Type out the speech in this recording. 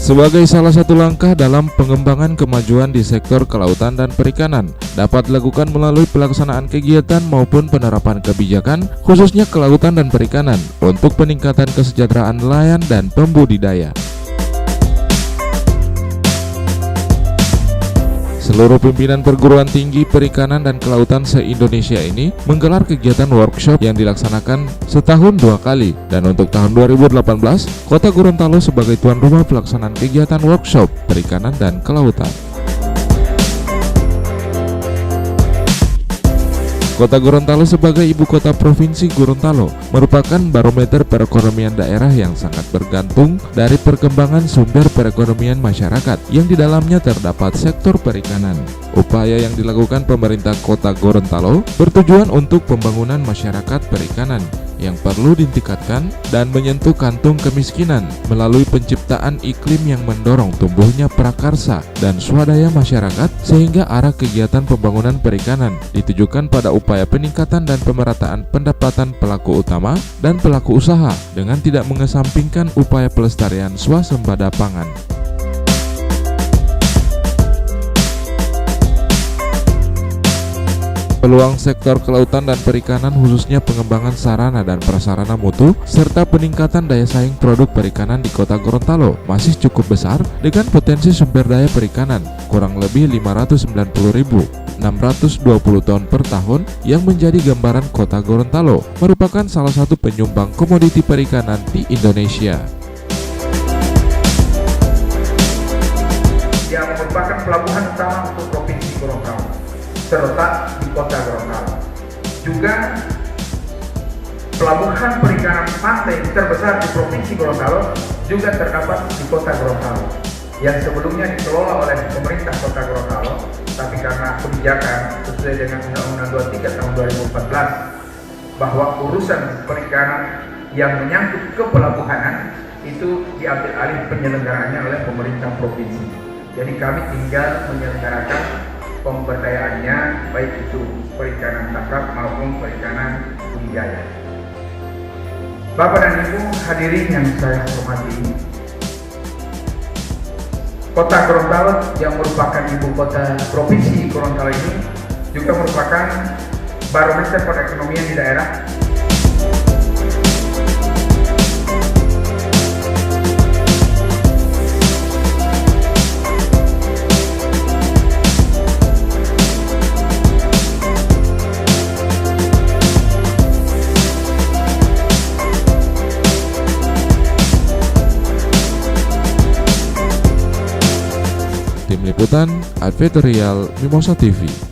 Sebagai salah satu langkah dalam pengembangan kemajuan di sektor kelautan dan perikanan, dapat dilakukan melalui pelaksanaan kegiatan maupun penerapan kebijakan, khususnya kelautan dan perikanan, untuk peningkatan kesejahteraan nelayan dan pembudidaya. Seluruh pimpinan perguruan tinggi perikanan dan kelautan se-Indonesia ini menggelar kegiatan workshop yang dilaksanakan setahun 2 kali. Dan untuk tahun 2018, Kota Gorontalo sebagai tuan rumah pelaksanaan kegiatan workshop perikanan dan kelautan. Kota Gorontalo sebagai ibu kota Provinsi Gorontalo merupakan barometer perekonomian daerah yang sangat bergantung dari perkembangan sumber perekonomian masyarakat yang di dalamnya terdapat sektor perikanan. Upaya yang dilakukan pemerintah Kota Gorontalo bertujuan untuk pembangunan masyarakat perikanan yang perlu ditingkatkan dan menyentuh kantung kemiskinan melalui penciptaan iklim yang mendorong tumbuhnya prakarsa dan swadaya masyarakat, sehingga arah kegiatan pembangunan perikanan ditujukan pada upaya peningkatan dan pemerataan pendapatan pelaku utama dan pelaku usaha dengan tidak mengesampingkan upaya pelestarian swasembada pangan. Peluang sektor kelautan dan perikanan, khususnya pengembangan sarana dan prasarana mutu serta peningkatan daya saing produk perikanan di Kota Gorontalo masih cukup besar dengan potensi sumber daya perikanan kurang lebih 590.620 ton per tahun, yang menjadi gambaran Kota Gorontalo merupakan salah satu penyumbang komoditi perikanan di Indonesia. Yang merupakan pelabuhan utama untuk Provinsi Gorontalo terletak di Kota Gorontalo. Juga pelabuhan perikanan pantai terbesar di Provinsi Gorontalo juga terdapat di Kota Gorontalo, yang sebelumnya dikelola oleh pemerintah Kota Gorontalo, tapi karena kebijakan sesuai dengan Undang-Undang 23 tahun 2014 bahwa urusan perikanan yang menyangkut ke pelabuhanan itu diambil alih penyelenggaraannya oleh pemerintah provinsi. Jadi kami tinggal menyelenggarakan pemberdayaannya, baik itu perikanan tangkap maupun perikanan budidaya. Bapak dan Ibu hadirin yang saya hormati, Kota Gorontalo yang merupakan ibu kota Provinsi Gorontalo ini juga merupakan barometer perekonomian di daerah. Tim Liputan Advertorial Mimosa TV.